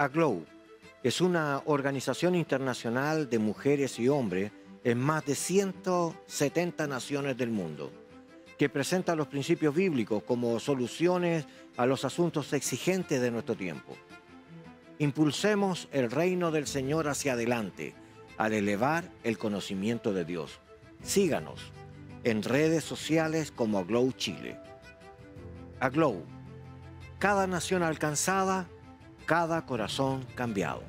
AGLOW. Es una organización internacional de mujeres y hombres en más de 170 naciones del mundo, que presenta los principios bíblicos como soluciones a los asuntos exigentes de nuestro tiempo. Impulsemos el reino del Señor hacia adelante al elevar el conocimiento de Dios. Síganos en redes sociales como AGLOW Chile. AGLOW, cada nación alcanzada, cada corazón cambiado.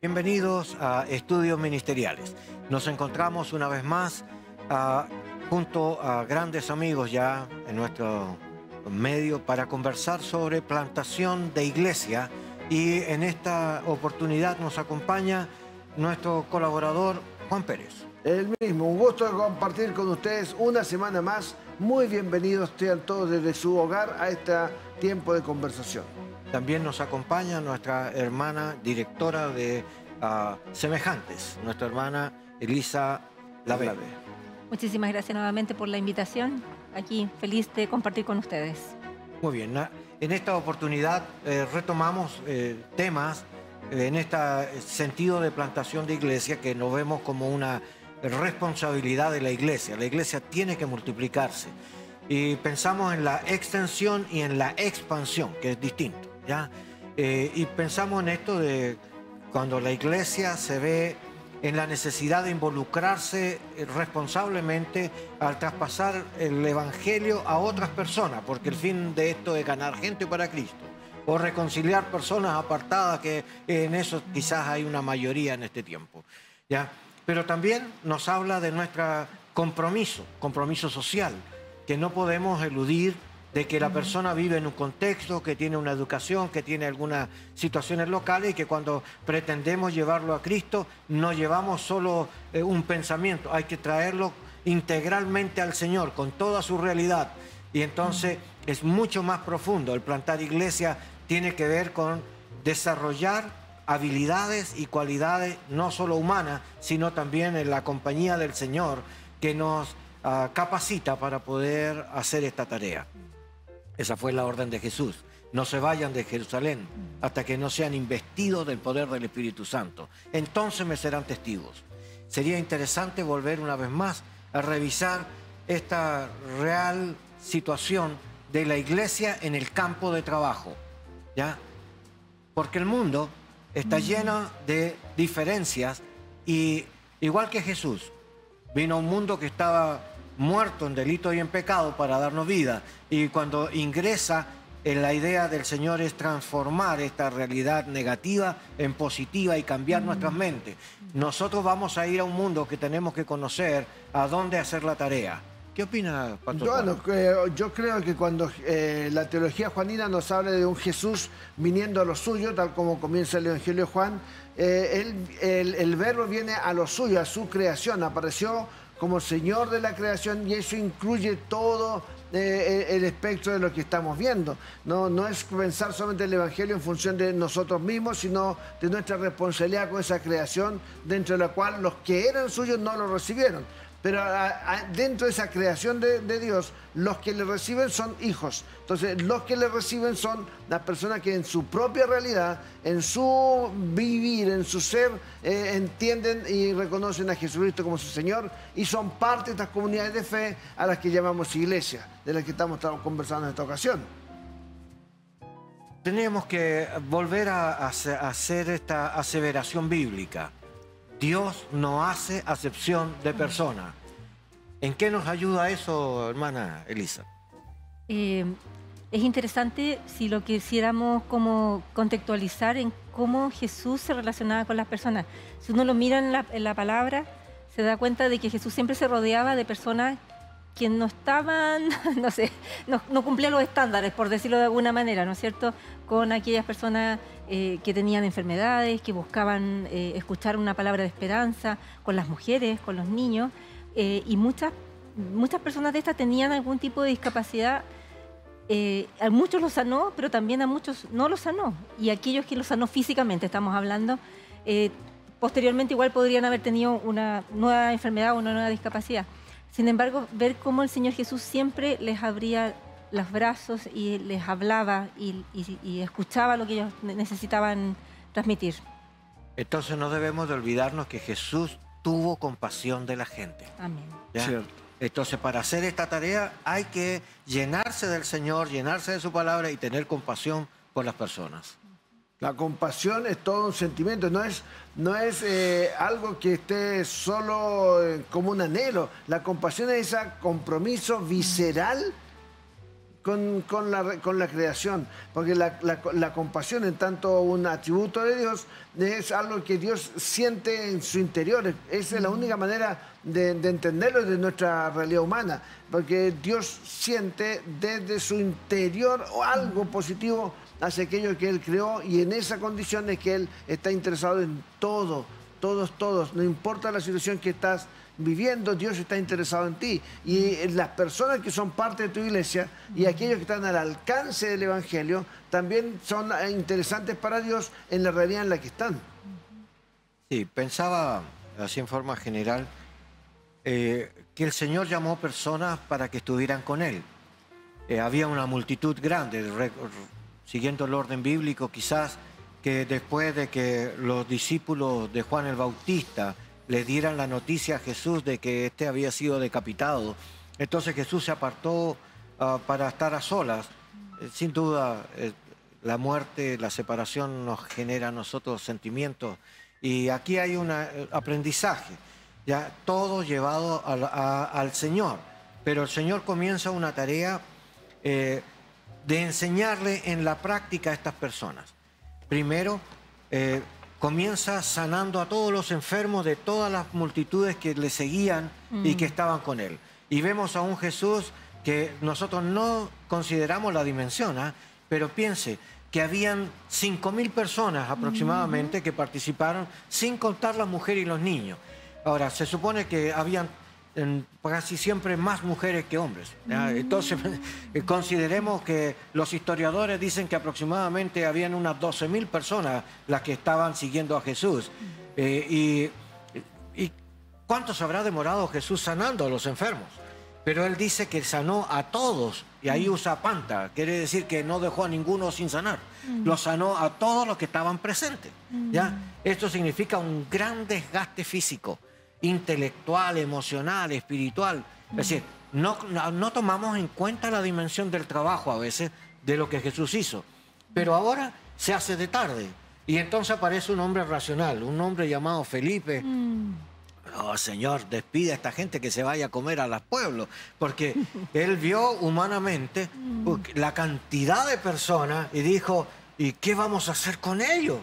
Bienvenidos a Estudios Ministeriales. Nos encontramos una vez más junto a grandes amigos ya en nuestro medio para conversar sobre plantación de iglesia, y en esta oportunidad nos acompaña nuestro colaborador Juan Pérez. El mismo, un gusto compartir con ustedes una semana más. Muy bienvenidos sean todos desde su hogar a este tiempo de conversación. También nos acompaña nuestra hermana directora de Semejantes, nuestra hermana Elisa Lave. Muchísimas gracias nuevamente por la invitación. Aquí feliz de compartir con ustedes. Muy bien, en esta oportunidad retomamos temas en este sentido de plantación de iglesia que nos vemos como una responsabilidad de la iglesia. La iglesia tiene que multiplicarse y pensamos en la extensión y en la expansión, que es distinto, ¿ya? Y pensamos en esto de cuando la iglesia se ve en la necesidad de involucrarse responsablemente al traspasar el evangelio a otras personas, porque el fin de esto es ganar gente para Cristo o reconciliar personas apartadas, que en eso quizás hay una mayoría en este tiempo, ¿ya? Pero también nos habla de nuestro compromiso social, que no podemos eludir de que la persona vive en un contexto, que tiene una educación, que tiene algunas situaciones locales, y que cuando pretendemos llevarlo a Cristo no llevamos solo un pensamiento, hay que traerlo integralmente al Señor con toda su realidad, y entonces es mucho más profundo. El plantar iglesia tiene que ver con desarrollar habilidades y cualidades no solo humanas, sino también en la compañía del Señor, que nos capacita para poder hacer esta tarea. Esa fue la orden de Jesús. No se vayan de Jerusalén hasta que no sean investidos del poder del Espíritu Santo. Entonces me serán testigos. Sería interesante volver una vez más a revisar esta real situación de la iglesia en el campo de trabajo, ¿ya? Porque el mundo está lleno de diferencias, y igual que Jesús, vino a un mundo que estaba muerto en delito y en pecado para darnos vida, y cuando ingresa en la idea del Señor es transformar esta realidad negativa en positiva y cambiar nuestras mentes. Nosotros vamos a ir a un mundo que tenemos que conocer a dónde hacer la tarea. ¿Qué opina, Pastor? Bueno, yo creo que cuando la teología juanina nos habla de un Jesús viniendo a lo suyo, tal como comienza el Evangelio de Juan, el verbo viene a lo suyo, a su creación, apareció como Señor de la creación, y eso incluye todo el espectro de lo que estamos viendo. No es pensar solamente el Evangelio en función de nosotros mismos, sino de nuestra responsabilidad con esa creación, dentro de la cual los que eran suyos no lo recibieron. Pero dentro de esa creación de Dios, los que le reciben son hijos. Entonces, los que le reciben son las personas que en su propia realidad, en su vivir, en su ser, entienden y reconocen a Jesucristo como su Señor, y son parte de estas comunidades de fe a las que llamamos iglesia, de las que estamos conversando en esta ocasión. Tenemos que volver a hacer esta aseveración bíblica. Dios no hace acepción de personas. ¿En qué nos ayuda eso, hermana Elisa? Es interesante si lo quisiéramos como contextualizar en cómo Jesús se relacionaba con las personas. Si uno lo mira en la palabra, se da cuenta de que Jesús siempre se rodeaba de personas que no estaban, no sé, no cumplían los estándares, por decirlo de alguna manera, ¿no es cierto? Con aquellas personas que tenían enfermedades, que buscaban escuchar una palabra de esperanza, con las mujeres, con los niños, y muchas personas de estas tenían algún tipo de discapacidad. A muchos los sanó, pero también a muchos no los sanó. Y aquellos que los sanó físicamente, estamos hablando, posteriormente igual podrían haber tenido una nueva enfermedad o una nueva discapacidad. Sin embargo, ver cómo el Señor Jesús siempre les abría los brazos y les hablaba y escuchaba lo que ellos necesitaban transmitir. Entonces no debemos de olvidarnos que Jesús tuvo compasión de la gente. Amén. ¿Ya? Cierto. Entonces, para hacer esta tarea hay que llenarse del Señor, llenarse de su palabra y tener compasión por las personas. La compasión es todo un sentimiento, no es algo que esté solo como un anhelo. La compasión es ese compromiso visceral con la creación, porque la compasión, en tanto un atributo de Dios, es algo que Dios siente en su interior. Esa es la única manera de entenderlo de nuestra realidad humana, porque Dios siente desde su interior algo positivo hacia aquello que Él creó, y en esa condición es que Él está interesado en todo, todos, no importa la situación que estás viviendo, Dios está interesado en ti. Y las personas que son parte de tu iglesia y aquellos que están al alcance del Evangelio también son interesantes para Dios en la realidad en la que están. Sí, pensaba así en forma general que el Señor llamó personas para que estuvieran con Él. Había una multitud grande, siguiendo el orden bíblico, quizás que después de que los discípulos de Juan el Bautista le dieran la noticia a Jesús de que éste había sido decapitado, entonces Jesús se apartó para estar a solas. Sin duda, la muerte, la separación nos genera a nosotros sentimientos, y aquí hay un aprendizaje, ya todo llevado al Señor, pero el Señor comienza una tarea de enseñarle en la práctica a estas personas. Primero, comienza sanando a todos los enfermos de todas las multitudes que le seguían y que estaban con él. Y vemos a un Jesús que nosotros no consideramos la dimensión, pero piense que habían 5.000 personas aproximadamente que participaron, sin contar las mujeres y los niños. Ahora, se supone que habían casi siempre más mujeres que hombres, ¿ya? Entonces, consideremos que los historiadores dicen que aproximadamente habían unas 12.000 personas las que estaban siguiendo a Jesús. ¿Y cuánto se habrá demorado Jesús sanando a los enfermos? Pero él dice que sanó a todos, y ahí usa panta, quiere decir que no dejó a ninguno sin sanar. Lo sanó a todos los que estaban presentes, ¿ya? Esto significa un gran desgaste físico, intelectual, emocional, espiritual. Es decir, no tomamos en cuenta la dimensión del trabajo a veces de lo que Jesús hizo. Pero ahora se hace de tarde, y entonces aparece un hombre racional, un hombre llamado Felipe. Oh, Señor, despide a esta gente que se vaya a comer a los pueblos, porque él vio humanamente la cantidad de personas y dijo, ¿y qué vamos a hacer con ellos?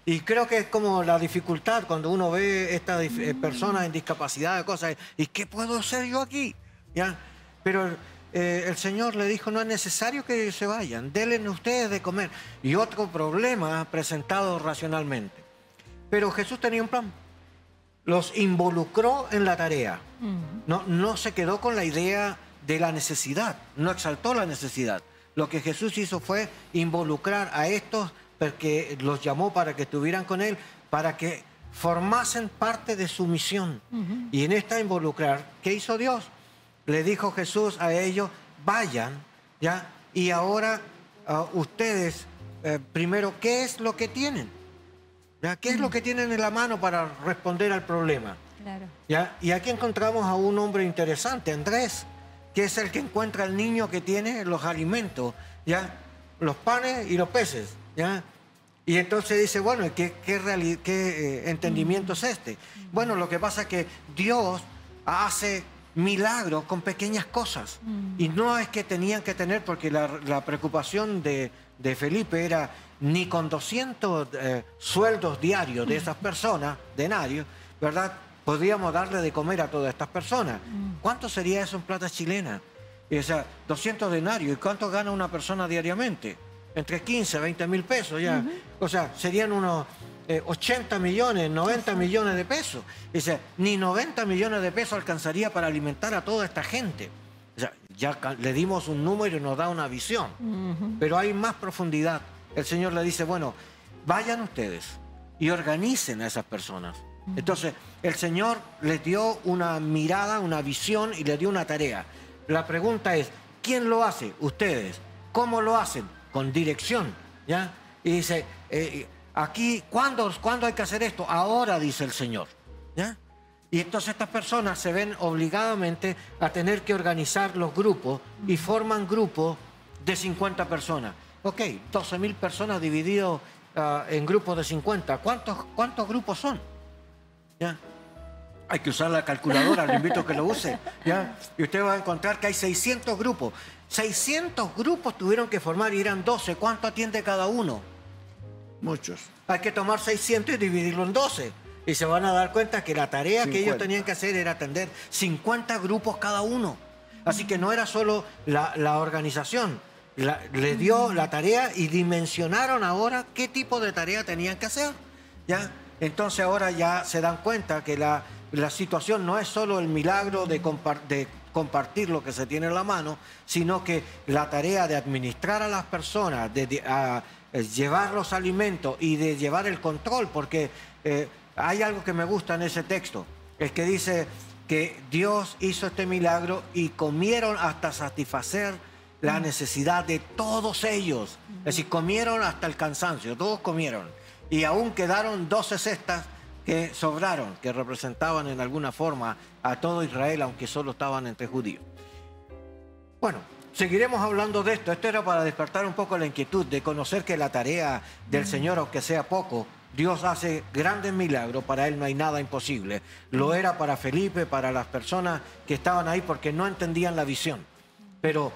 Y creo que es como la dificultad cuando uno ve estas personas en discapacidad de cosas. ¿Y qué puedo hacer yo aquí? ¿Ya? Pero el Señor le dijo, no es necesario que se vayan, denle ustedes de comer. Y otro problema presentado racionalmente. Pero Jesús tenía un plan. Los involucró en la tarea. No se quedó con la idea de la necesidad, no exaltó la necesidad. Lo que Jesús hizo fue involucrar a estos, porque los llamó para que estuvieran con él, para que formasen parte de su misión. Y en esta involucrar, ¿qué hizo Dios? Le dijo Jesús a ellos, vayan, ¿ya? Y ahora ustedes, primero, ¿qué es lo que tienen? ¿Ya? ¿Qué es lo que tienen en la mano para responder al problema? Claro. ¿Ya? Y aquí encontramos a un hombre interesante, Andrés, que es el que encuentra al niño que tiene los alimentos, ¿ya? Los panes y los peces, ¿ya? Y entonces dice, bueno, ¿qué entendimiento es este? Bueno, lo que pasa es que Dios hace milagros con pequeñas cosas. Y no es que tenían que tener, porque la preocupación de Felipe era ni con 200 sueldos diarios de esas personas, denarios, ¿verdad? Podríamos darle de comer a todas estas personas. ¿Cuánto sería eso en plata chilena? O sea, 200 denarios. ¿Y cuánto gana una persona diariamente? Entre 15 a 20 mil pesos ya. O sea, serían unos 80 millones, 90 millones de pesos. O sea, ni 90 millones de pesos alcanzaría para alimentar a toda esta gente. O sea, ya le dimos un número y nos da una visión. Pero hay más profundidad. El Señor le dice, bueno, vayan ustedes y organicen a esas personas. Entonces, el Señor les dio una mirada, una visión y les dio una tarea. La pregunta es, ¿quién lo hace? Ustedes. ¿Cómo lo hacen? Con dirección, ¿ya? Y dice, aquí, ¿cuándo hay que hacer esto? Ahora, dice el Señor, ¿ya? Y entonces estas personas se ven obligadamente a tener que organizar los grupos y forman grupos de 50 personas. Ok, 12.000 personas divididos en grupos de 50. ¿Cuántos grupos son? ¿Ya? Hay que usar la calculadora, le invito a que lo use, ¿ya? Y usted va a encontrar que hay 600 grupos. 600 grupos tuvieron que formar y eran 12. ¿Cuánto atiende cada uno? Muchos. Hay que tomar 600 y dividirlo en 12. Y se van a dar cuenta que la tarea 50. que ellos tenían que hacer era atender 50 grupos cada uno. Así que no era solo la organización. Les dio la tarea y dimensionaron ahora qué tipo de tarea tenían que hacer, ¿ya? Entonces ahora ya se dan cuenta que la situación no es solo el milagro de compartir lo que se tiene en la mano, sino que la tarea de administrar a las personas, de llevar los alimentos y de llevar el control, porque hay algo que me gusta en ese texto, es que dice que Dios hizo este milagro y comieron hasta satisfacer la necesidad de todos ellos. Es decir, comieron hasta el cansancio, todos comieron. Y aún quedaron 12 cestas que sobraron, que representaban en alguna forma a todo Israel, aunque solo estaban entre judíos. Bueno, seguiremos hablando de esto. Esto era para despertar un poco la inquietud de conocer que la tarea del Señor, aunque sea poco, Dios hace grandes milagros, para Él no hay nada imposible. Lo era para Felipe, para las personas que estaban ahí porque no entendían la visión. Pero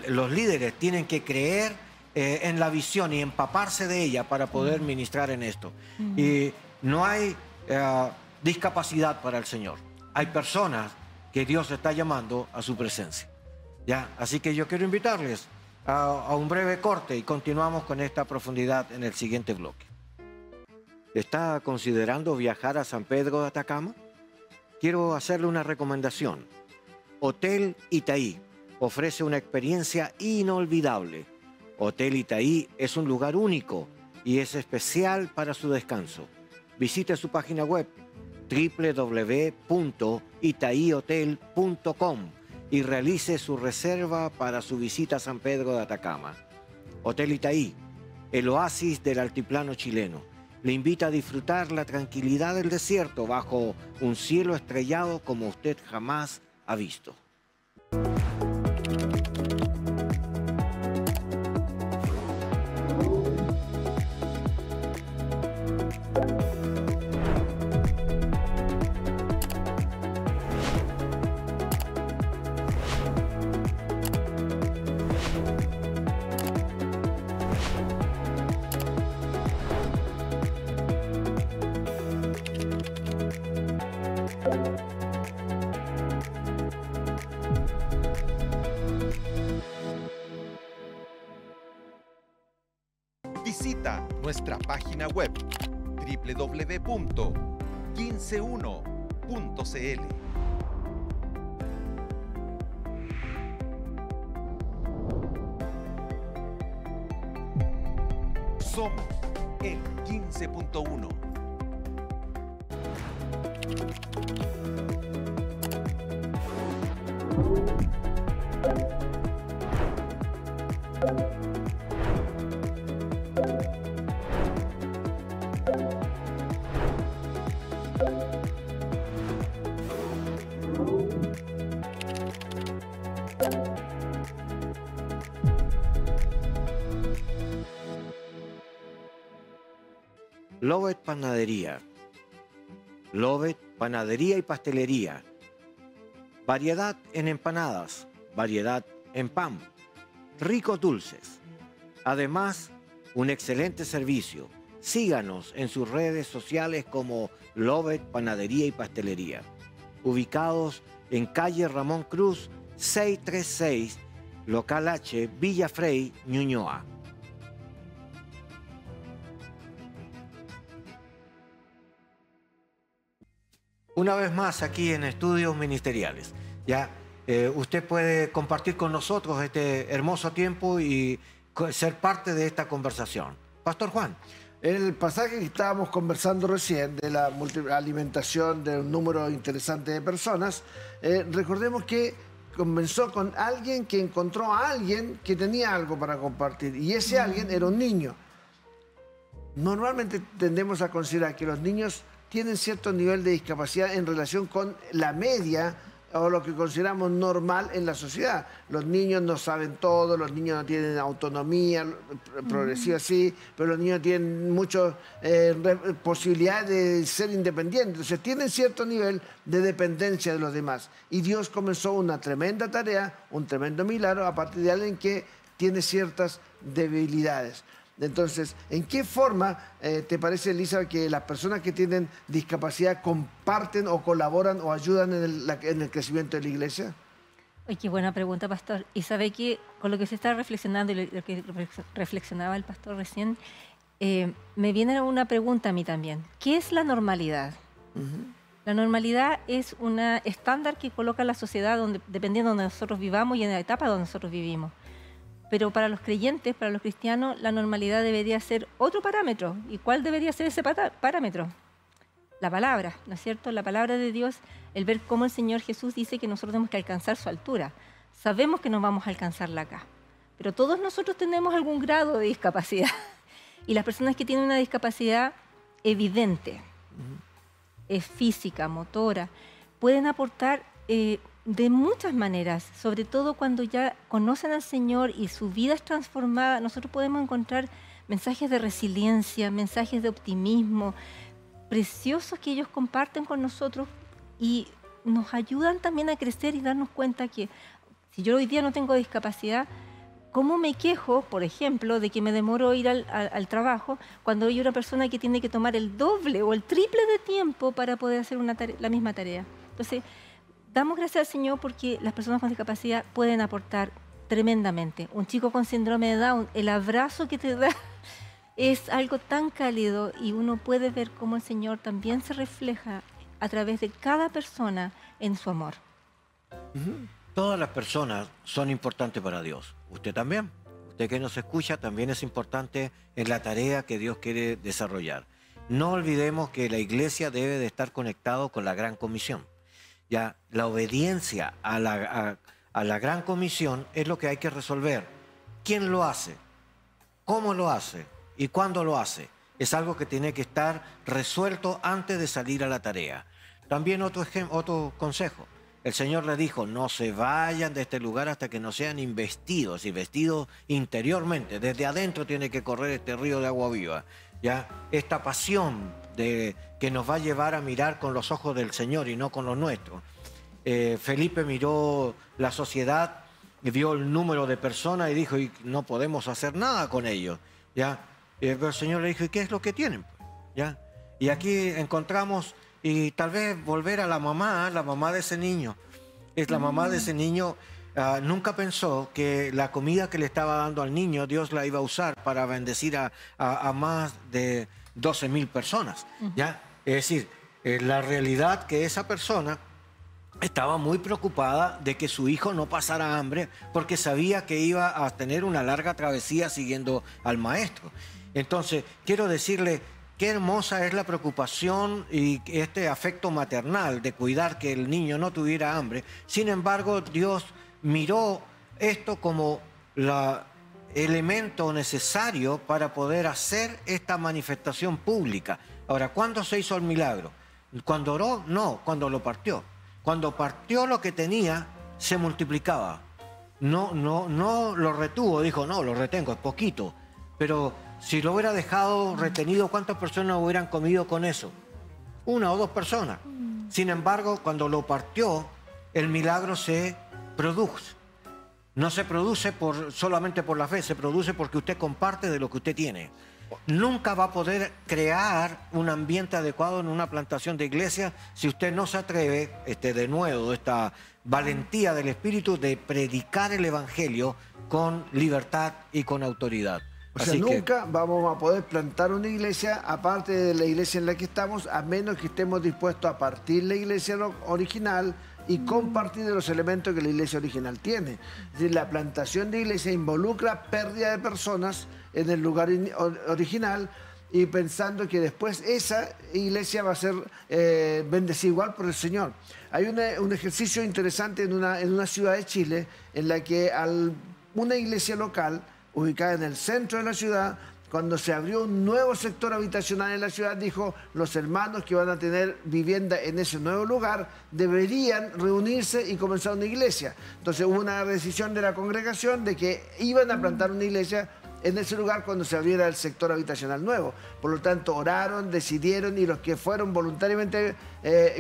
los líderes tienen que creer en la visión y empaparse de ella para poder ministrar en esto. Y no hay discapacidad para el Señor. Hay personas que Dios está llamando a su presencia, ¿ya? Así que yo quiero invitarles a un breve corte y continuamos con esta profundidad en el siguiente bloque. ¿Está considerando viajar a San Pedro de Atacama? Quiero hacerle una recomendación. Hotel Itaí ofrece una experiencia inolvidable. Hotel Itaí es un lugar único y es especial para su descanso. Visite su página web www.itaihotel.com y realice su reserva para su visita a San Pedro de Atacama. Hotel Itaí, el oasis del altiplano chileno, le invita a disfrutar la tranquilidad del desierto bajo un cielo estrellado como usted jamás ha visto. Visita nuestra página web www.15uno.cl. Somos el 15.1. Lovet Panadería. Lovet Panadería y Pastelería. Variedad en empanadas, variedad en pan, ricos dulces. Además, un excelente servicio. Síganos en sus redes sociales como Lovet Panadería y Pastelería. Ubicados en calle Ramón Cruz, 636, Local H, Villa Frey, Ñuñoa. Una vez más aquí en Estudios Ministeriales. Ya usted puede compartir con nosotros este hermoso tiempo y ser parte de esta conversación. Pastor Juan. El pasaje que estábamos conversando recién de la alimentación de un número interesante de personas, recordemos que comenzó con alguien que encontró a alguien que tenía algo para compartir y ese alguien era un niño. Normalmente tendemos a considerar que los niños tienen cierto nivel de discapacidad en relación con la media o lo que consideramos normal en la sociedad. Los niños no saben todo, los niños no tienen autonomía progresiva, sí, pero los niños tienen muchas posibilidades de ser independientes. Entonces tienen cierto nivel de dependencia de los demás. Y Dios comenzó una tremenda tarea, un tremendo milagro a partir de alguien que tiene ciertas debilidades. Entonces, ¿en qué forma te parece, Elisa, que las personas que tienen discapacidad comparten o colaboran o ayudan en el crecimiento de la iglesia? Ay, qué buena pregunta, pastor. Y sabe que con lo que se está reflexionando y lo que reflexionaba el pastor recién, me viene una pregunta a mí también. ¿Qué es la normalidad? La normalidad es un estándar que coloca la sociedad dependiendo de donde nosotros vivamos y en la etapa donde nosotros vivimos. Pero para los creyentes, para los cristianos, la normalidad debería ser otro parámetro. ¿Y cuál debería ser ese parámetro? La palabra, ¿no es cierto? La palabra de Dios, el ver cómo el Señor Jesús dice que nosotros tenemos que alcanzar su altura. Sabemos que no vamos a alcanzarla acá, pero todos nosotros tenemos algún grado de discapacidad. Y las personas que tienen una discapacidad evidente, física, motora, pueden aportar de muchas maneras, sobre todo cuando ya conocen al Señor y su vida es transformada. Nosotros podemos encontrar mensajes de resiliencia, mensajes de optimismo, preciosos que ellos comparten con nosotros y nos ayudan también a crecer y darnos cuenta que si yo hoy día no tengo discapacidad, ¿cómo me quejo, por ejemplo, de que me demoro ir al trabajo cuando hay una persona que tiene que tomar el doble o el triple de tiempo para poder hacer la misma tarea? Entonces, damos gracias al Señor porque las personas con discapacidad pueden aportar tremendamente. Un chico con síndrome de Down, el abrazo que te da es algo tan cálido y uno puede ver cómo el Señor también se refleja a través de cada persona en su amor. Todas las personas son importantes para Dios. Usted también. Usted que nos escucha también es importante en la tarea que Dios quiere desarrollar. No olvidemos que la iglesia debe de estar conectado con la Gran Comisión. Ya, la obediencia a la Gran Comisión es lo que hay que resolver. ¿Quién lo hace? ¿Cómo lo hace? ¿Y cuándo lo hace? Es algo que tiene que estar resuelto antes de salir a la tarea. También otro consejo. El Señor le dijo, no se vayan de este lugar hasta que no sean investidos, y vestidos interiormente. Desde adentro tiene que correr este río de agua viva. ¿Ya? Esta pasión que nos va a llevar a mirar con los ojos del Señor y no con los nuestros. Felipe miró la sociedad y vio el número de personas y dijo, y no podemos hacer nada con ellos. ¿Ya? Pero el Señor le dijo, ¿y qué es lo que tienen? ¿Ya? Y aquí encontramos, y tal vez volver a la mamá de ese niño. Es la mamá de ese niño. Nunca pensó que la comida que le estaba dando al niño, Dios la iba a usar para bendecir a más de 12,000 personas. ¿Ya? Es decir, la realidad que esa persona estaba muy preocupada de que su hijo no pasara hambre porque sabía que iba a tener una larga travesía siguiendo al maestro. Entonces, quiero decirle qué hermosa es la preocupación y este afecto maternal de cuidar que el niño no tuviera hambre. Sin embargo, Dios miró esto como el elemento necesario para poder hacer esta manifestación pública. Ahora, ¿cuándo se hizo el milagro? ¿Cuando oró? No, cuando lo partió. Cuando partió lo que tenía, se multiplicaba. No lo retuvo, dijo, no, lo retengo, es poquito. Pero si lo hubiera dejado retenido, ¿cuántas personas hubieran comido con eso? 1 o 2 personas. Sin embargo, cuando lo partió, el milagro se produjo. No se produce solamente por la fe, se produce porque usted comparte de lo que usted tiene. Nunca va a poder crear un ambiente adecuado en una plantación de iglesia si usted no se atreve, de nuevo, esta valentía del Espíritu de predicar el Evangelio con libertad y con autoridad. O sea, nunca vamos a poder plantar una iglesia aparte de la iglesia en la que estamos, a menos que estemos dispuestos a partir la iglesia original y compartir de los elementos que la iglesia original tiene. Es decir, la plantación de iglesia involucra pérdida de personas en el lugar original y pensando que después esa iglesia va a ser bendecida igual por el Señor. Hay un ejercicio interesante en una ciudad de Chile en la que una iglesia local ubicada en el centro de la ciudad, cuando se abrió un nuevo sector habitacional en la ciudad, dijo, los hermanos que van a tener vivienda en ese nuevo lugar deberían reunirse y comenzar una iglesia. Entonces hubo una decisión de la congregación de que iban a plantar una iglesia en ese lugar cuando se abriera el sector habitacional nuevo. Por lo tanto, oraron, decidieron, y los que fueron voluntariamente,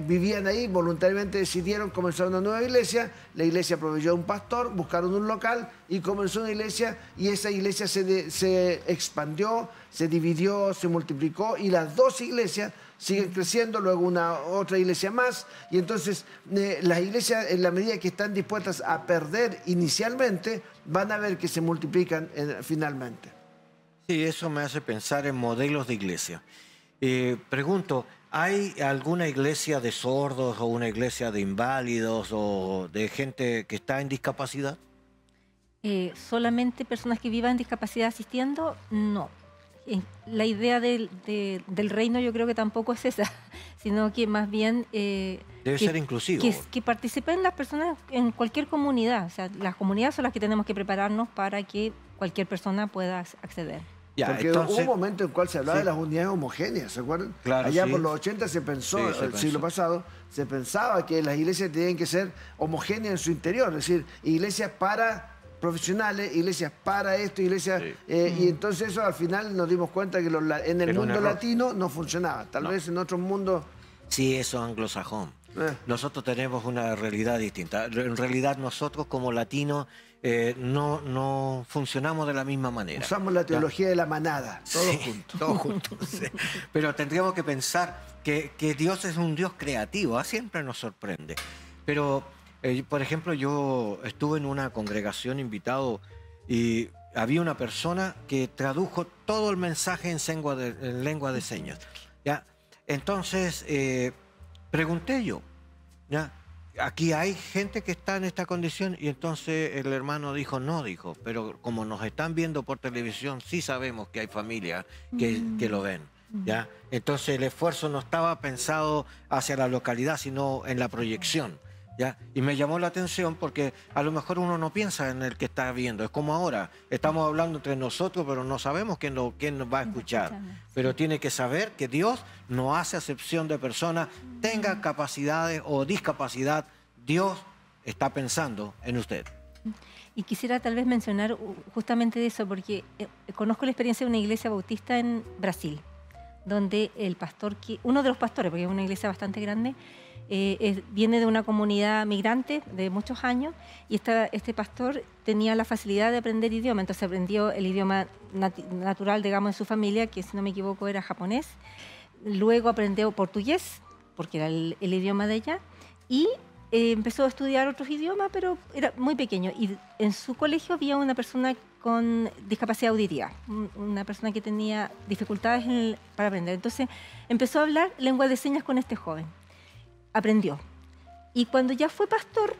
vivían ahí, voluntariamente decidieron comenzar una nueva iglesia. La iglesia proveyó un pastor, buscaron un local y comenzó una iglesia, y esa iglesia se expandió, se dividió, se multiplicó, y las dos iglesias siguen creciendo, luego otra iglesia más, y entonces las iglesias, en la medida que están dispuestas a perder inicialmente, van a ver que se multiplican finalmente. Sí, eso me hace pensar en modelos de iglesia. Pregunto, ¿hay alguna iglesia de sordos o una iglesia de inválidos o de gente que está en discapacidad? Solamente personas que vivan discapacidad asistiendo, no. La idea del reino yo creo que tampoco es esa, sino que más bien debe ser inclusivo. Que participen las personas en cualquier comunidad. O sea, las comunidades son las que tenemos que prepararnos para que cualquier persona pueda acceder. Ya, porque hubo un momento en el cual se hablaba de las unidades homogéneas, ¿se acuerdan? Claro, allá por los 80 se pensó, el siglo pasado, se pensaba que las iglesias tenían que ser homogéneas en su interior, es decir, iglesias para profesionales, iglesias para esto, iglesias... y entonces eso al final nos dimos cuenta que en el mundo latino no funcionaba. Tal vez en otros mundos... Sí, eso es anglosajón. Nosotros tenemos una realidad distinta. En realidad nosotros como latinos no funcionamos de la misma manera. Usamos la teología de la manada, todos juntos. Todos juntos, sí. Pero tendríamos que pensar que Dios es un Dios creativo, siempre nos sorprende. Pero... por ejemplo, yo estuve en una congregación invitado y había una persona que tradujo todo el mensaje en lengua de señas. ¿Ya? Entonces, pregunté yo, ¿ya? ¿Aquí hay gente que está en esta condición? Y entonces el hermano dijo, no, pero como nos están viendo por televisión, sí sabemos que hay familias que lo ven. ¿Ya? Entonces el esfuerzo no estaba pensado hacia la localidad, sino en la proyección. ¿Ya? Y me llamó la atención porque a lo mejor uno no piensa en el que está viendo. Es como ahora, estamos hablando entre nosotros, pero no sabemos quién nos va a escuchar. Pero tiene que saber que Dios no hace acepción de personas, tenga capacidades o discapacidad. Dios está pensando en usted. Y quisiera tal vez mencionar justamente de eso, porque conozco la experiencia de una iglesia bautista en Brasil, donde el pastor, uno de los pastores, porque es una iglesia bastante grande, viene de una comunidad migrante de muchos años, y este pastor tenía la facilidad de aprender idioma, entonces aprendió el idioma natural, digamos, de su familia, que si no me equivoco era japonés. Luego aprendió portugués, porque era el idioma de ella, y empezó a estudiar otros idiomas, pero era muy pequeño. Y en su colegio había una persona con discapacidad auditiva, una persona que tenía dificultades para aprender. Entonces empezó a hablar lengua de señas con este joven. Aprendió. Y cuando ya fue pastor,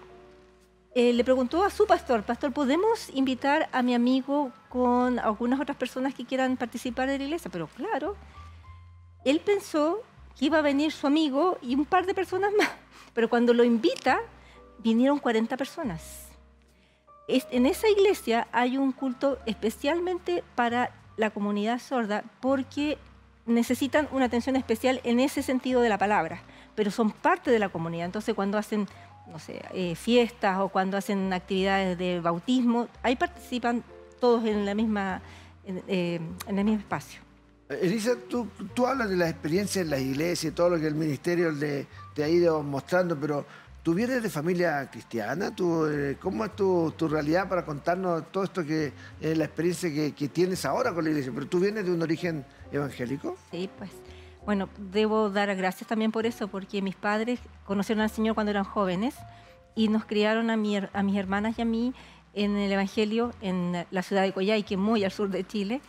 le preguntó a su pastor, ¿podemos invitar a mi amigo con algunas otras personas que quieran participar de la iglesia? Pero claro, él pensó que iba a venir su amigo y un par de personas más. Pero cuando lo invita, vinieron 40 personas. En esa iglesia hay un culto especialmente para la comunidad sorda, porque necesitan una atención especial en ese sentido de la palabra, pero son parte de la comunidad. Entonces, cuando hacen, no sé, fiestas o cuando hacen actividades de bautismo, ahí participan todos en el mismo espacio. Elisa, tú hablas de las experiencias en las iglesias y todo lo que el ministerio te ha ido mostrando, pero ¿tú vienes de familia cristiana? ¿Cómo es tu realidad para contarnos todo esto que es la experiencia que tienes ahora con la iglesia? ¿Pero tú vienes de un origen evangélico? Sí, pues. Bueno, debo dar gracias también por eso, porque mis padres conocieron al Señor cuando eran jóvenes y nos criaron a mis hermanas y a mí en el Evangelio en la ciudad de Coyhaique, muy al sur de Chile.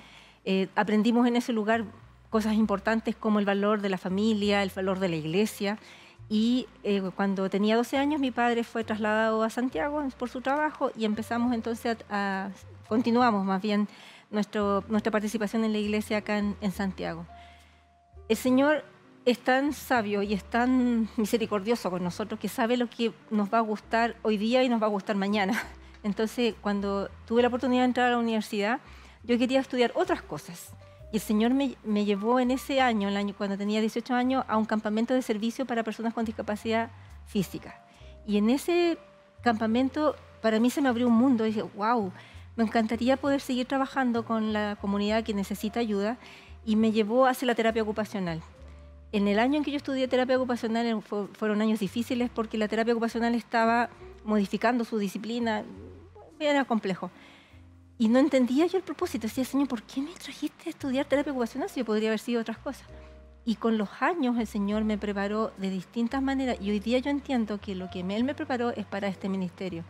Aprendimos en ese lugar cosas importantes como el valor de la familia, el valor de la iglesia. Y cuando tenía 12 años, mi padre fue trasladado a Santiago por su trabajo y empezamos entonces continuamos más bien nuestra participación en la iglesia acá en Santiago. El Señor es tan sabio y es tan misericordioso con nosotros que sabe lo que nos va a gustar hoy día y nos va a gustar mañana. Entonces, cuando tuve la oportunidad de entrar a la universidad, yo quería estudiar otras cosas. Y el Señor me llevó en ese año, cuando tenía 18 años, a un campamento de servicio para personas con discapacidad física. Y en ese campamento, para mí se me abrió un mundo. Y dije, wow, me encantaría poder seguir trabajando con la comunidad que necesita ayuda. Y me llevó hacia la terapia ocupacional. En el año en que yo estudié terapia ocupacional fueron años difíciles porque la terapia ocupacional estaba modificando su disciplina, era complejo. Y no entendía yo el propósito. Decía, Señor, ¿por qué me trajiste a estudiar terapia ocupacional si yo podría haber sido otras cosas? Y con los años el Señor me preparó de distintas maneras y hoy día yo entiendo que lo que Él me preparó es para este ministerio.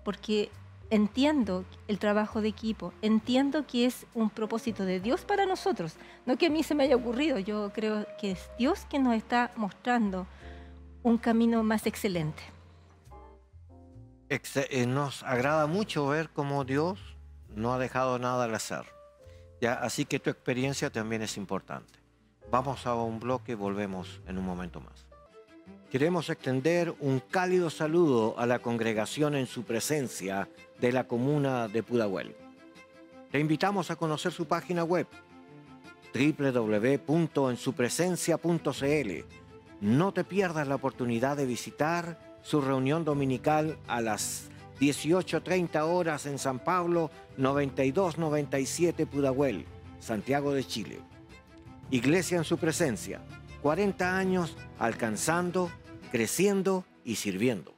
Porque entiendo el trabajo de equipo, entiendo que es un propósito de Dios para nosotros, no que a mí se me haya ocurrido. Yo creo que es Dios quien nos está mostrando un camino más excelente. Nos agrada mucho ver cómo Dios no ha dejado nada al azar. ¿Ya? Así que tu experiencia también es importante. Vamos a un bloque y volvemos en un momento más. Queremos extender un cálido saludo a la congregación en su presencia de la comuna de Pudahuel. Te invitamos a conocer su página web www.ensupresencia.cl. No te pierdas la oportunidad de visitar su reunión dominical a las 18:30 horas en San Pablo 9297 Pudahuel, Santiago de Chile. Iglesia en su presencia, 40 años alcanzando, creciendo y sirviendo.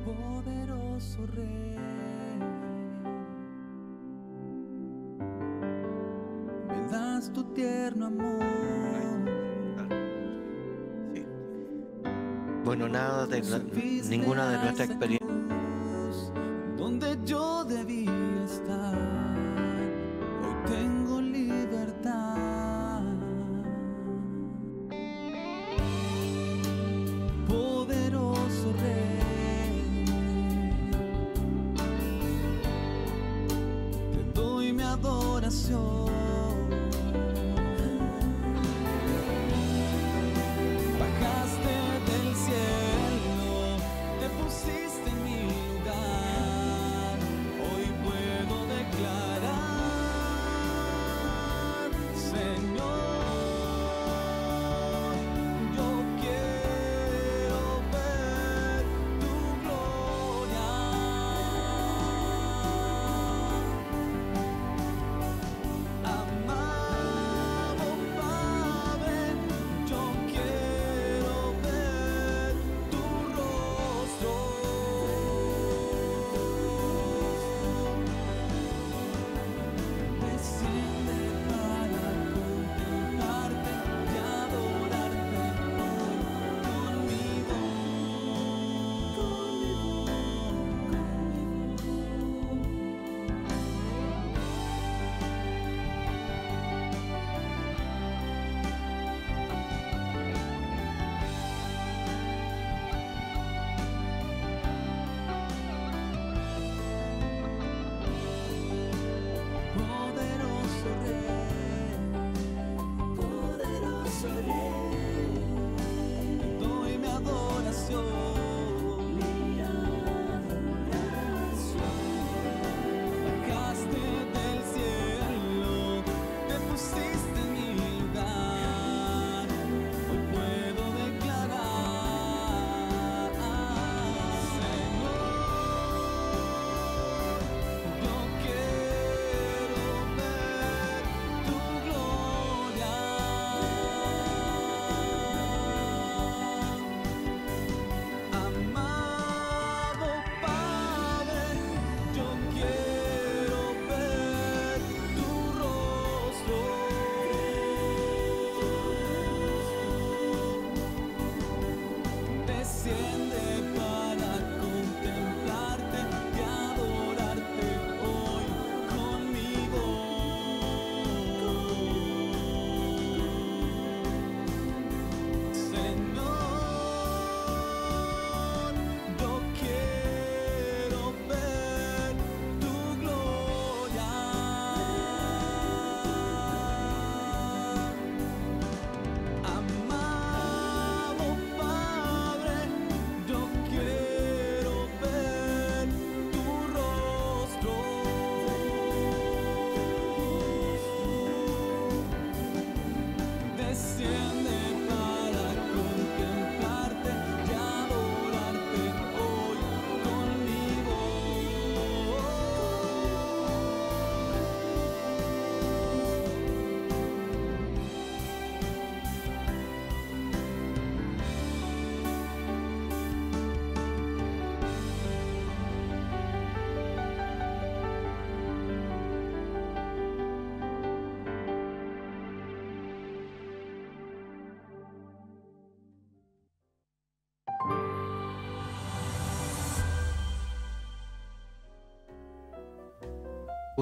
Poderoso Rey, me das tu tierno amor. Sí. Bueno, ninguna de nuestras experiencias. Donde yo debía estar, hoy tengo libertad. Poderoso Rey, te doy mi adoración. Bajaste del cielo, te pusiste en mi lugar. Hoy puedo declarar, Señor, yo quiero ver tu gloria.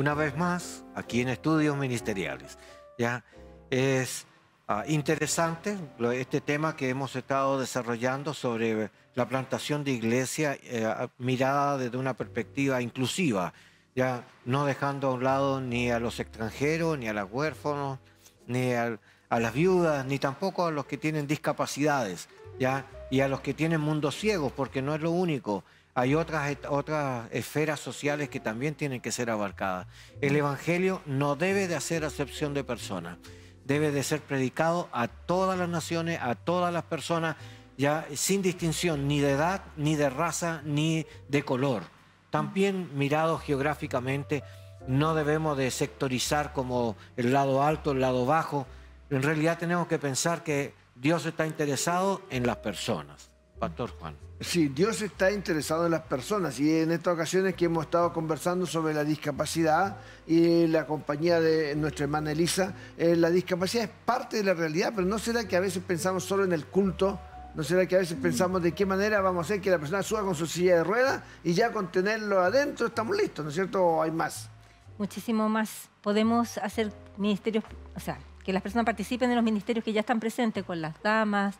una vez más aquí en Estudios Ministeriales. ¿Ya? Es interesante este tema que hemos estado desarrollando sobre la plantación de iglesia mirada desde una perspectiva inclusiva, ya no dejando a un lado ni a los extranjeros, ni a los huérfanos, ni a las viudas, ni tampoco a los que tienen discapacidades, ¿ya? Y a los que tienen mundos ciegos, porque no es lo único. Hay otras esferas sociales que también tienen que ser abarcadas. El Evangelio no debe de hacer acepción de personas. Debe de ser predicado a todas las naciones, a todas las personas, ya sin distinción ni de edad, ni de raza, ni de color. También mirados geográficamente, no debemos de sectorizar como el lado alto, el lado bajo. En realidad tenemos que pensar que Dios está interesado en las personas. Pastor Juan. Sí, Dios está interesado en las personas y en estas ocasiones que hemos estado conversando sobre la discapacidad y la compañía de nuestra hermana Elisa, la discapacidad es parte de la realidad, pero ¿no será que a veces pensamos solo en el culto? ¿No será que a veces pensamos de qué manera vamos a hacer que la persona suba con su silla de ruedas y ya con tenerlo adentro estamos listos, ¿no es cierto? ¿O hay más? Muchísimo más. Podemos hacer ministerios, o sea, que las personas participen en los ministerios que ya están presentes con las damas,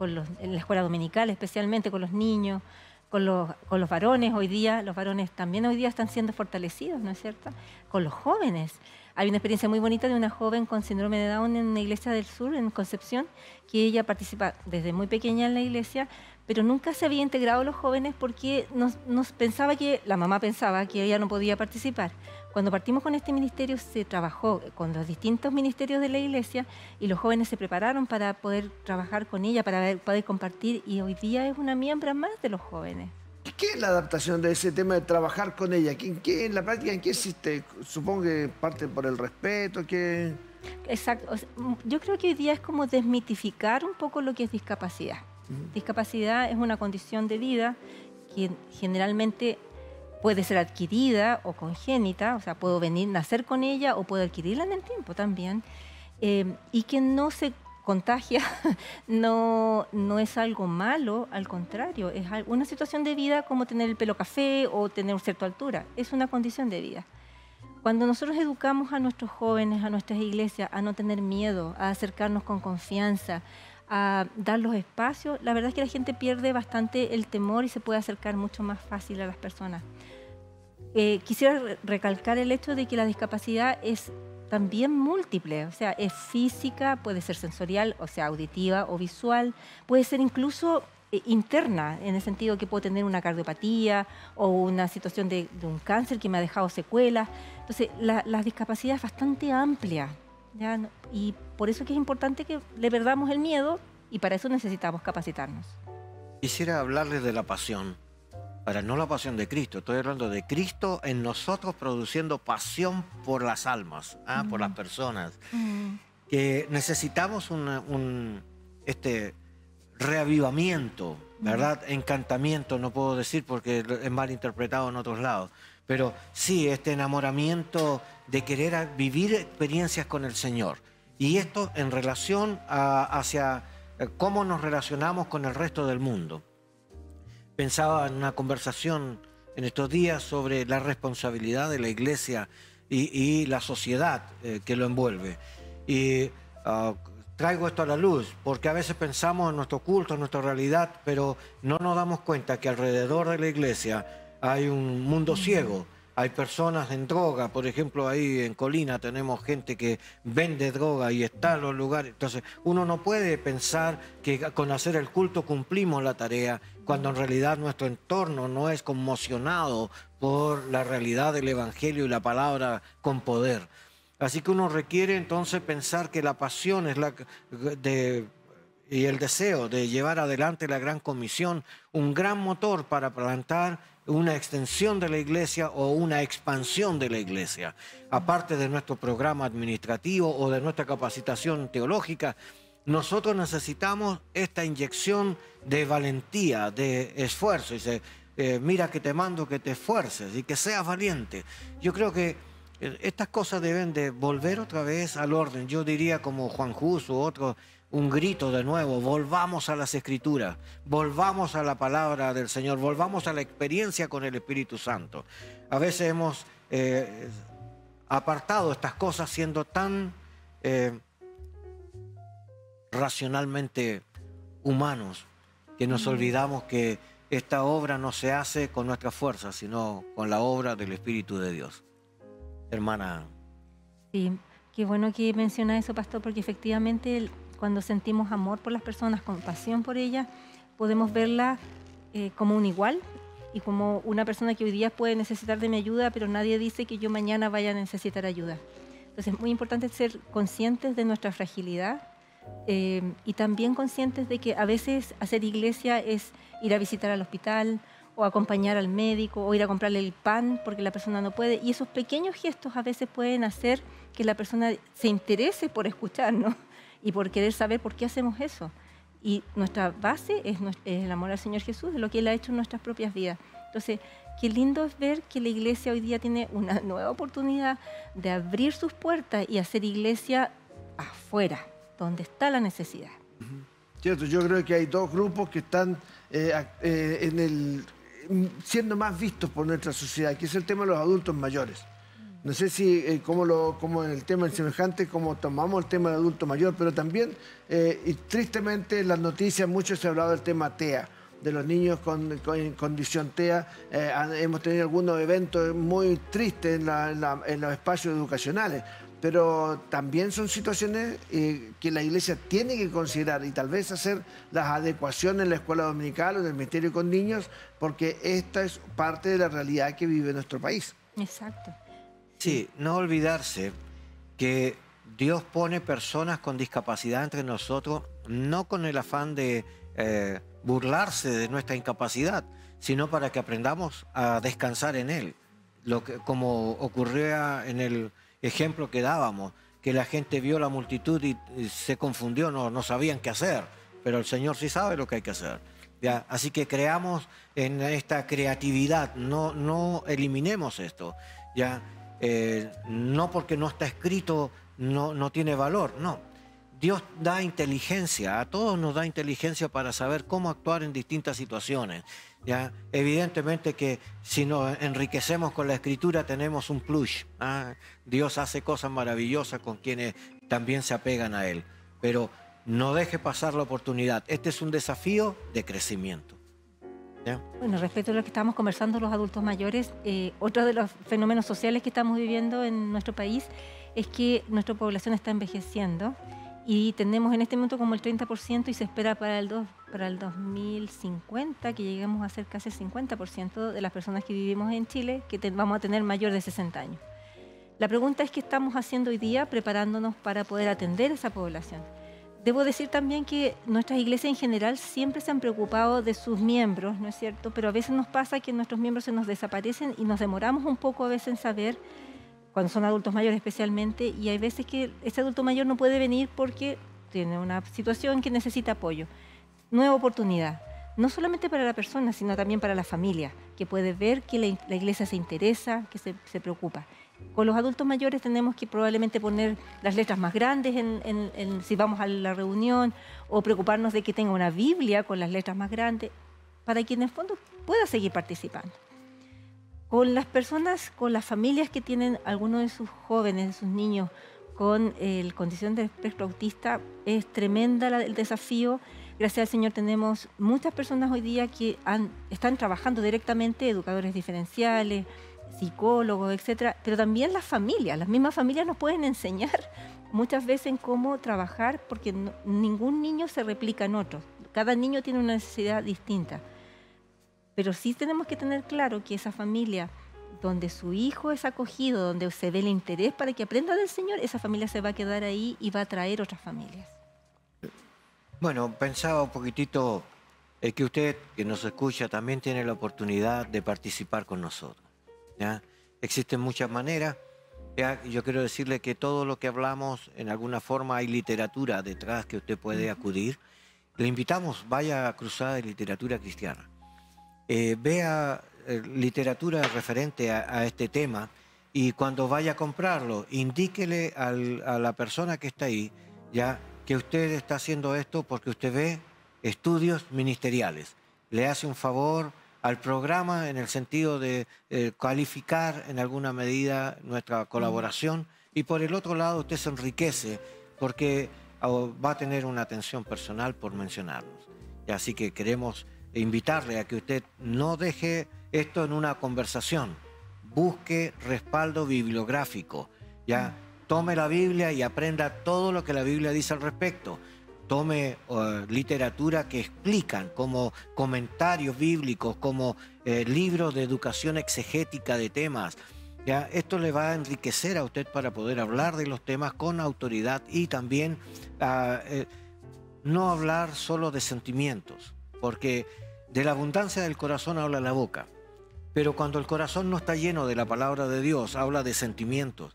en la escuela dominical especialmente, con los niños, con los varones hoy día. Los varones también hoy día están siendo fortalecidos, ¿no es cierto? Con los jóvenes. Hay una experiencia muy bonita de una joven con síndrome de Down en una iglesia del sur, en Concepción, que ella participa desde muy pequeña en la iglesia, pero nunca se había integrado a los jóvenes porque la mamá pensaba que ella no podía participar. Cuando partimos con este ministerio se trabajó con los distintos ministerios de la iglesia y los jóvenes se prepararon para poder trabajar con ella, para poder compartir, y hoy día es una miembro más de los jóvenes. ¿Qué es la adaptación de ese tema de trabajar con ella? En la práctica, ¿en qué existe? Supongo que parte por el respeto, que... Exacto. O sea, yo creo que hoy día es como desmitificar un poco lo que es discapacidad. Discapacidad es una condición de vida que generalmente puede ser adquirida o congénita, o sea, puedo nacer con ella o puedo adquirirla en el tiempo también, y que no se contagia, no es algo malo, al contrario, es una situación de vida como tener el pelo café o tener cierta altura, es una condición de vida. Cuando nosotros educamos a nuestros jóvenes, a nuestras iglesias, a no tener miedo, a acercarnos con confianza, a dar los espacios, la verdad es que la gente pierde bastante el temor y se puede acercar mucho más fácil a las personas. Quisiera recalcar el hecho de que la discapacidad es también múltiple, o sea, es física, puede ser sensorial, o sea, auditiva o visual, puede ser incluso interna, en el sentido que puedo tener una cardiopatía o una situación de un cáncer que me ha dejado secuelas. Entonces, la discapacidad es bastante amplia, ¿ya? Y por eso que es importante que le perdamos el miedo y para eso necesitamos capacitarnos. Quisiera hablarles de la pasión. Ahora, no la pasión de Cristo, estoy hablando de Cristo en nosotros produciendo pasión por las almas, por las personas. Que necesitamos este reavivamiento, ¿verdad? Encantamiento, no puedo decir porque es mal interpretado en otros lados, pero sí, este enamoramiento de querer vivir experiencias con el Señor. Y esto en relación hacia cómo nos relacionamos con el resto del mundo. Pensaba en una conversación en estos días sobre la responsabilidad de la iglesia y la sociedad que lo envuelve. Y traigo esto a la luz porque a veces pensamos en nuestro culto, en nuestra realidad, pero no nos damos cuenta que alrededor de la iglesia hay un mundo ciego. Hay personas en droga, por ejemplo, ahí en Colina tenemos gente que vende droga y está en los lugares. Entonces, uno no puede pensar que con hacer el culto cumplimos la tarea, cuando en realidad nuestro entorno no es conmocionado por la realidad del Evangelio y la palabra con poder. Así que uno requiere entonces pensar que la pasión es y el deseo de llevar adelante la gran comisión, un gran motor para plantar una extensión de la iglesia o una expansión de la iglesia. Aparte de nuestro programa administrativo o de nuestra capacitación teológica, nosotros necesitamos esta inyección de valentía, de esfuerzo. Dice, mira que te mando que te esfuerces y que seas valiente. Yo creo que estas cosas deben de volver otra vez al orden. Yo diría como Juan Hus u otro, un grito de nuevo, volvamos a las Escrituras, volvamos a la palabra del Señor, volvamos a la experiencia con el Espíritu Santo. A veces hemos apartado estas cosas siendo tan racionalmente humanos que nos olvidamos que esta obra no se hace con nuestra fuerza, sino con la obra del Espíritu de Dios. Hermana. Sí, qué bueno que menciona eso, pastor, porque efectivamente cuando sentimos amor por las personas, compasión por ellas, podemos verla como un igual y como una persona que hoy día puede necesitar de mi ayuda, pero nadie dice que yo mañana vaya a necesitar ayuda. Entonces es muy importante ser conscientes de nuestra fragilidad y también conscientes de que a veces hacer iglesia es ir a visitar al hospital o acompañar al médico o ir a comprarle el pan porque la persona no puede. Y esos pequeños gestos a veces pueden hacer que la persona se interese por escucharnos y por querer saber por qué hacemos eso. Y nuestra base es el amor al Señor Jesús, de lo que Él ha hecho en nuestras propias vidas. Entonces, qué lindo es ver que la iglesia hoy día tiene una nueva oportunidad de abrir sus puertas y hacer iglesia afuera, donde está la necesidad. Cierto, yo creo que hay dos grupos que están siendo más vistos por nuestra sociedad, que es el tema de los adultos mayores. No sé si como en el tema semejante, como tomamos el tema del adulto mayor, pero también, y tristemente en las noticias mucho se ha hablado del tema TEA, de los niños con condición TEA. Hemos tenido algunos eventos muy tristes en los espacios educacionales, pero también son situaciones que la iglesia tiene que considerar y tal vez hacer las adecuaciones en la escuela dominical o en el ministerio con niños, porque esta es parte de la realidad que vive nuestro país. Exacto. Sí, no olvidarse que Dios pone personas con discapacidad entre nosotros, no con el afán de burlarse de nuestra incapacidad, sino para que aprendamos a descansar en Él. Como ocurría en el ejemplo que dábamos, que la gente vio la multitud y se confundió, no sabían qué hacer, pero el Señor sí sabe lo que hay que hacer. ¿Ya? Así que creamos en esta creatividad, no eliminemos esto, ¿ya? No porque no está escrito no tiene valor, no. Dios da inteligencia, a todos nos da inteligencia para saber cómo actuar en distintas situaciones, ¿ya? Evidentemente que si nos enriquecemos con la Escritura tenemos un plus, ¿ah? Dios hace cosas maravillosas con quienes también se apegan a Él, pero no deje pasar la oportunidad. Este es un desafío de crecimiento, ¿ya? Bueno, respecto a lo que estábamos conversando los adultos mayores, otro de los fenómenos sociales que estamos viviendo en nuestro país es que nuestra población está envejeciendo y tenemos en este momento como el 30% y se espera para el 2050 que lleguemos a ser casi el 50% de las personas que vivimos en Chile que vamos a tener mayor de 60 años. La pregunta es qué estamos haciendo hoy día preparándonos para poder atender a esa población. Debo decir también que nuestras iglesias en general siempre se han preocupado de sus miembros, ¿no es cierto? Pero a veces nos pasa que nuestros miembros se nos desaparecen y nos demoramos un poco a veces en saber, cuando son adultos mayores especialmente, y hay veces que ese adulto mayor no puede venir porque tiene una situación que necesita apoyo. Nueva oportunidad, no solamente para la persona, sino también para la familia, que puede ver que la iglesia se interesa, que se preocupa. Con los adultos mayores tenemos que probablemente poner las letras más grandes si vamos a la reunión, o preocuparnos de que tenga una Biblia con las letras más grandes, para que en el fondo pueda seguir participando. Con las personas, con las familias que tienen algunos de sus jóvenes, de sus niños con condición de espectro autista, es tremenda el desafío. Gracias al Señor tenemos muchas personas hoy día que están trabajando directamente, educadores diferenciales, psicólogos, etcétera, pero también las mismas familias nos pueden enseñar muchas veces en cómo trabajar, porque ningún niño se replica en otro. Cada niño tiene una necesidad distinta. Pero sí tenemos que tener claro que esa familia donde su hijo es acogido, donde se ve el interés para que aprenda del Señor, esa familia se va a quedar ahí y va a atraer otras familias. Bueno, pensaba un poquitito que usted, que nos escucha, también tiene la oportunidad de participar con nosotros, ¿ya? Existen muchas maneras, ¿ya? Yo quiero decirle que todo lo que hablamos, en alguna forma hay literatura detrás que usted puede acudir. Le invitamos, vaya a Cruzada de Literatura Cristiana. Vea literatura referente a este tema y cuando vaya a comprarlo, indíquele a la persona que está ahí, ya, que usted está haciendo esto porque usted ve estudios ministeriales. Le hace un favor al programa en el sentido de calificar en alguna medida nuestra colaboración, y por el otro lado usted se enriquece porque va a tener una atención personal por mencionarnos. Y así que queremos invitarle a que usted no deje esto en una conversación, busque respaldo bibliográfico, ya tome la Biblia y aprenda todo lo que la Biblia dice al respecto. Tome literatura que explican, como comentarios bíblicos, como libros de educación exegética de temas. ¿Ya? Esto le va a enriquecer a usted para poder hablar de los temas con autoridad y también no hablar solo de sentimientos, porque de la abundancia del corazón habla la boca. Pero cuando el corazón no está lleno de la palabra de Dios, habla de sentimientos.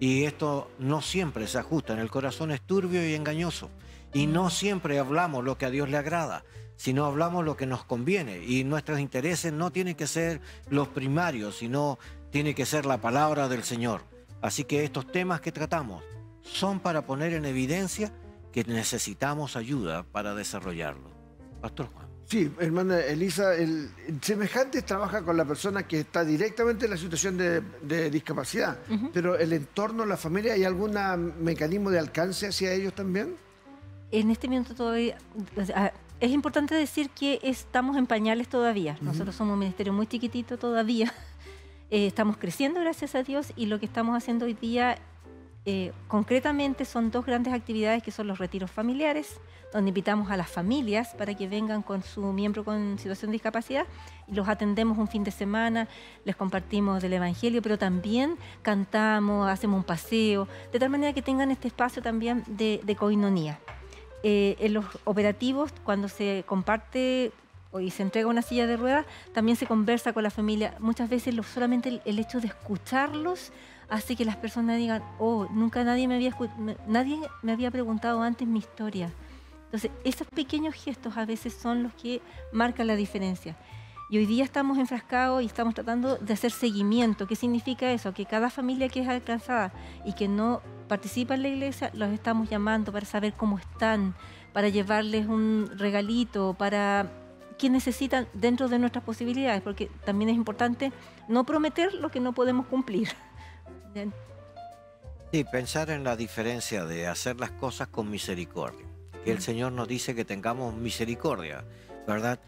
Y esto no siempre se ajusta. En el corazón es turbio y engañoso. Y no siempre hablamos lo que a Dios le agrada, sino hablamos lo que nos conviene. Y nuestros intereses no tienen que ser los primarios, sino tiene que ser la palabra del Señor. Así que estos temas que tratamos son para poner en evidencia que necesitamos ayuda para desarrollarlo. Pastor Juan. Sí, hermana Elisa, el semejante trabaja con la persona que está directamente en la situación de discapacidad, pero el entorno, la familia, ¿hay algún mecanismo de alcance hacia ellos también? En este minuto todavía, es importante decir que estamos en pañales todavía. Nosotros somos un ministerio muy chiquitito todavía. Estamos creciendo, gracias a Dios, y lo que estamos haciendo hoy día concretamente son dos grandes actividades que son los retiros familiares, donde invitamos a las familias para que vengan con su miembro con situación de discapacidad y los atendemos un fin de semana, les compartimos del Evangelio, pero también cantamos, hacemos un paseo, de tal manera que tengan este espacio también de coinonía. En los operativos, cuando se comparte y se entrega una silla de ruedas, también se conversa con la familia. Muchas veces solamente el hecho de escucharlos hace que las personas digan, oh, nunca nadie me había preguntado antes mi historia. Entonces, esos pequeños gestos a veces son los que marcan la diferencia. Y hoy día estamos enfrascados y estamos tratando de hacer seguimiento. ¿Qué significa eso? Que cada familia que es alcanzada y que no participa en la iglesia, los estamos llamando para saber cómo están, para llevarles un regalito, para qué necesitan dentro de nuestras posibilidades, porque también es importante no prometer lo que no podemos cumplir. Sí, pensar en la diferencia de hacer las cosas con misericordia. Que el Señor nos dice que tengamos misericordia, ¿verdad?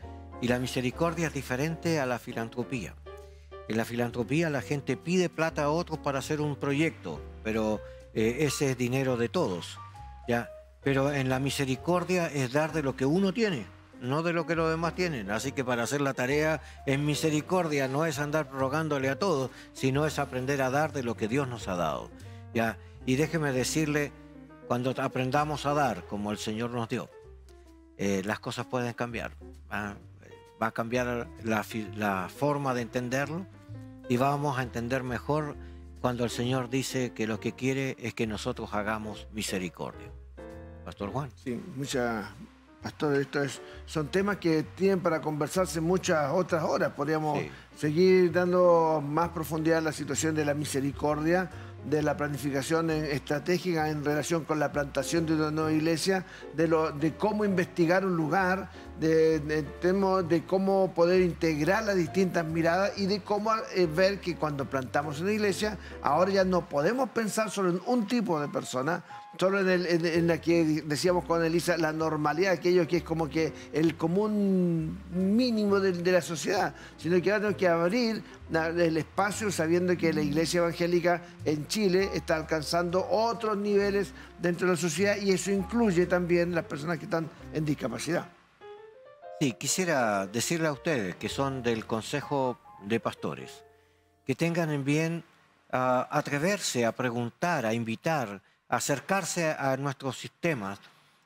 Y la misericordia es diferente a la filantropía. En la filantropía la gente pide plata a otros para hacer un proyecto, pero ese es dinero de todos, ¿ya? Pero en la misericordia es dar de lo que uno tiene, no de lo que los demás tienen. Así que para hacer la tarea en misericordia no es andar rogándole a todos, sino es aprender a dar de lo que Dios nos ha dado, ¿ya? Y déjeme decirle, cuando aprendamos a dar como el Señor nos dio, las cosas pueden cambiar. Va a cambiar la forma de entenderlo y vamos a entender mejor cuando el Señor dice que lo que quiere es que nosotros hagamos misericordia. Pastor Juan. Sí, Pastor, son temas que tienen para conversarse muchas otras horas. Podríamos seguir dando más profundidad a la situación de la misericordia, de la planificación estratégica en relación con la plantación de una nueva iglesia, de cómo investigar un lugar, de cómo poder integrar las distintas miradas y de cómo ver que cuando plantamos una iglesia, ahora ya no podemos pensar solo en un tipo de persona, solo en la que decíamos con Elisa, la normalidad, aquello que es como que el común mínimo de la sociedad, sino que ahora tenemos que abrir el espacio sabiendo que la iglesia evangélica en Chile está alcanzando otros niveles dentro de la sociedad y eso incluye también las personas que están en discapacidad. Sí, quisiera decirle a ustedes que son del Consejo de Pastores, que tengan en bien atreverse a preguntar, a invitar, a acercarse a nuestros sistemas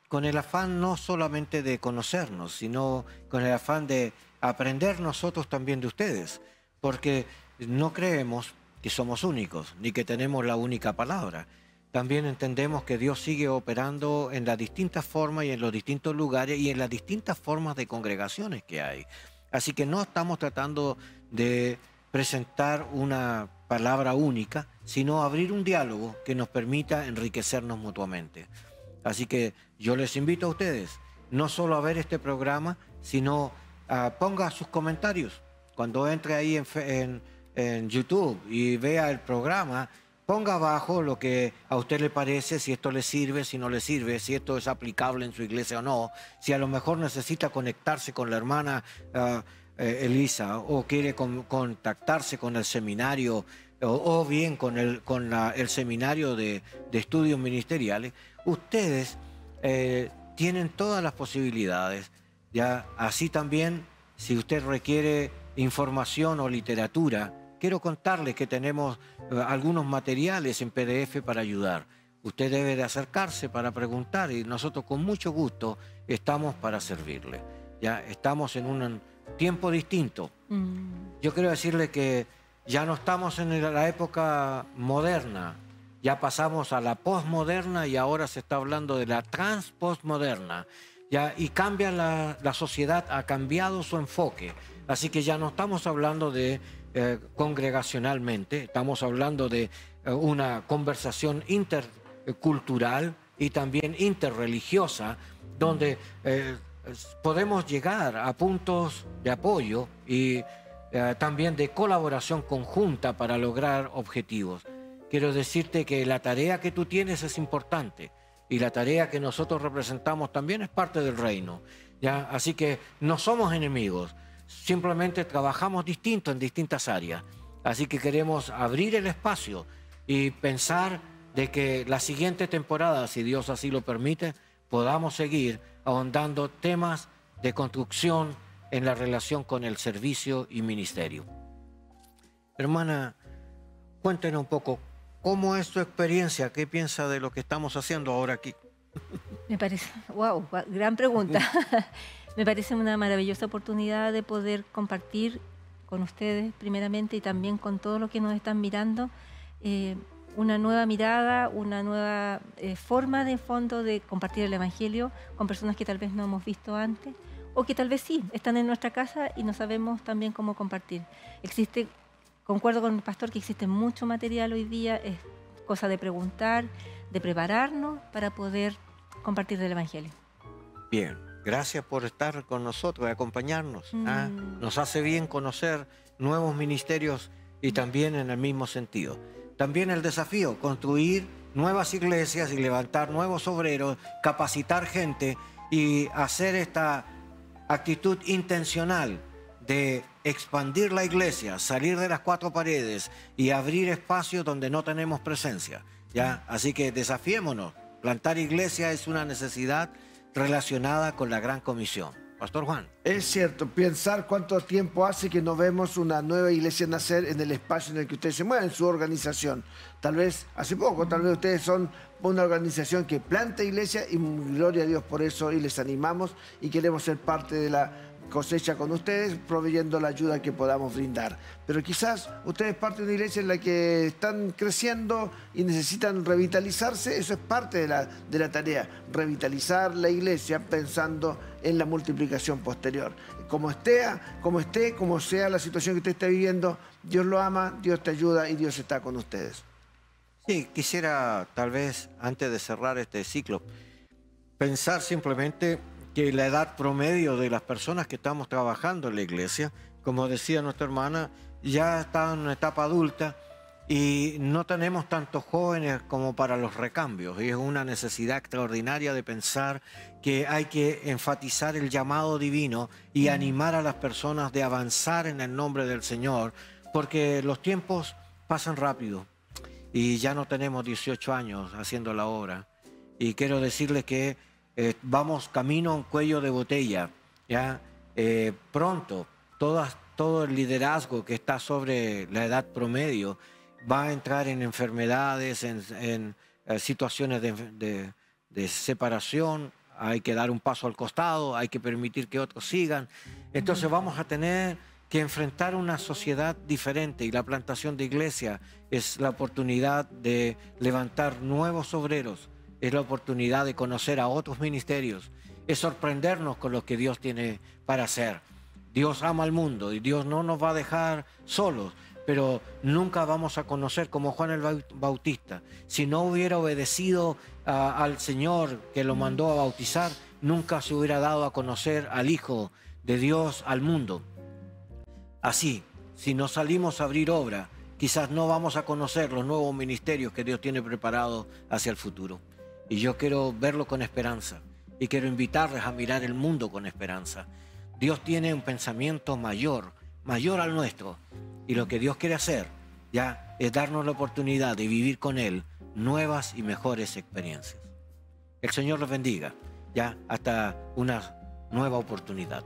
con el afán no solamente de conocernos, sino con el afán de aprender nosotros también de ustedes, porque no creemos que somos únicos, ni que tenemos la única palabra. También entendemos que Dios sigue operando en las distintas formas y en los distintos lugares y en las distintas formas de congregaciones que hay. Así que no estamos tratando de presentar una palabra única, sino abrir un diálogo que nos permita enriquecernos mutuamente. Así que yo les invito a ustedes, no solo a ver este programa, sino ponga sus comentarios cuando entre ahí en YouTube y vea el programa, ponga abajo lo que a usted le parece, si esto le sirve, si no le sirve, si esto es aplicable en su iglesia o no, si a lo mejor necesita conectarse con la hermana Elisa o quiere contactarse con el seminario o bien con el seminario de estudios ministeriales. Ustedes tienen todas las posibilidades. Ya, así también, si usted requiere información o literatura, quiero contarles que tenemos algunos materiales en PDF para ayudar. Usted debe de acercarse para preguntar y nosotros con mucho gusto estamos para servirle. Ya estamos en un tiempo distinto. Yo quiero decirle que ya no estamos en la época moderna, ya pasamos a la postmoderna y ahora se está hablando de la transpostmoderna. Ya, y cambia la sociedad, ha cambiado su enfoque. Así que ya no estamos hablando de congregacionalmente, estamos hablando de una conversación intercultural y también interreligiosa, donde podemos llegar a puntos de apoyo y también de colaboración conjunta para lograr objetivos. Quiero decirte que la tarea que tú tienes es importante. Y la tarea que nosotros representamos también es parte del reino, ¿ya? Así que no somos enemigos, simplemente trabajamos distinto en distintas áreas. Así que queremos abrir el espacio y pensar de que la siguiente temporada, si Dios así lo permite, podamos seguir ahondando temas de construcción en la relación con el servicio y ministerio. Hermana, cuéntenos un poco. ¿Cómo es tu experiencia? ¿Qué piensa de lo que estamos haciendo ahora aquí? Me parece, wow, gran pregunta. Me parece una maravillosa oportunidad de poder compartir con ustedes primeramente y también con todos los que nos están mirando una nueva mirada, una nueva forma de fondo de compartir el Evangelio con personas que tal vez no hemos visto antes o que tal vez sí, están en nuestra casa y no sabemos también cómo compartir. Concuerdo con el pastor que existe mucho material hoy día, es cosa de preguntar, de prepararnos para poder compartir del Evangelio. Bien, gracias por estar con nosotros y acompañarnos. Nos hace bien conocer nuevos ministerios y también en el mismo sentido. También el desafío, construir nuevas iglesias y levantar nuevos obreros, capacitar gente y hacer esta actitud intencional de expandir la iglesia, salir de las cuatro paredes y abrir espacios donde no tenemos presencia, ¿ya? Así que desafiémonos. Plantar iglesia es una necesidad relacionada con la Gran Comisión. Pastor Juan. Es cierto, pensar cuánto tiempo hace que no vemos una nueva iglesia nacer en el espacio en el que ustedes se mueven, su organización. Tal vez hace poco, tal vez ustedes son una organización que planta iglesia y gloria a Dios por eso y les animamos y queremos ser parte de la cosecha con ustedes, proveyendo la ayuda que podamos brindar. Pero quizás ustedes parte de una iglesia en la que están creciendo y necesitan revitalizarse, eso es parte de la tarea, revitalizar la iglesia pensando en la multiplicación posterior. Como sea la situación que usted esté viviendo, Dios lo ama, Dios te ayuda y Dios está con ustedes. Sí, quisiera tal vez, antes de cerrar este ciclo, pensar simplemente que la edad promedio de las personas que estamos trabajando en la iglesia, como decía nuestra hermana, ya está en una etapa adulta y no tenemos tantos jóvenes como para los recambios. Y es una necesidad extraordinaria de pensar que hay que enfatizar el llamado divino y animar a las personas de avanzar en el nombre del Señor, porque los tiempos pasan rápido y ya no tenemos 18 años haciendo la obra. Y quiero decirles que vamos camino a un cuello de botella, ¿ya? Pronto todo el liderazgo que está sobre la edad promedio va a entrar en enfermedades, en situaciones de separación. Hay que dar un paso al costado, hay que permitir que otros sigan. Entonces vamos a tener que enfrentar una sociedad diferente y la plantación de iglesia es la oportunidad de levantar nuevos obreros. Es la oportunidad de conocer a otros ministerios. Es sorprendernos con lo que Dios tiene para hacer. Dios ama al mundo y Dios no nos va a dejar solos, pero nunca vamos a conocer como Juan el Bautista. Si no hubiera obedecido al Señor que lo mandó a bautizar, nunca se hubiera dado a conocer al Hijo de Dios al mundo. Así, si no salimos a abrir obra, quizás no vamos a conocer los nuevos ministerios que Dios tiene preparados hacia el futuro. Y yo quiero verlo con esperanza y quiero invitarles a mirar el mundo con esperanza. Dios tiene un pensamiento mayor al nuestro. Y lo que Dios quiere hacer ya es darnos la oportunidad de vivir con Él nuevas y mejores experiencias. El Señor los bendiga, ya hasta una nueva oportunidad.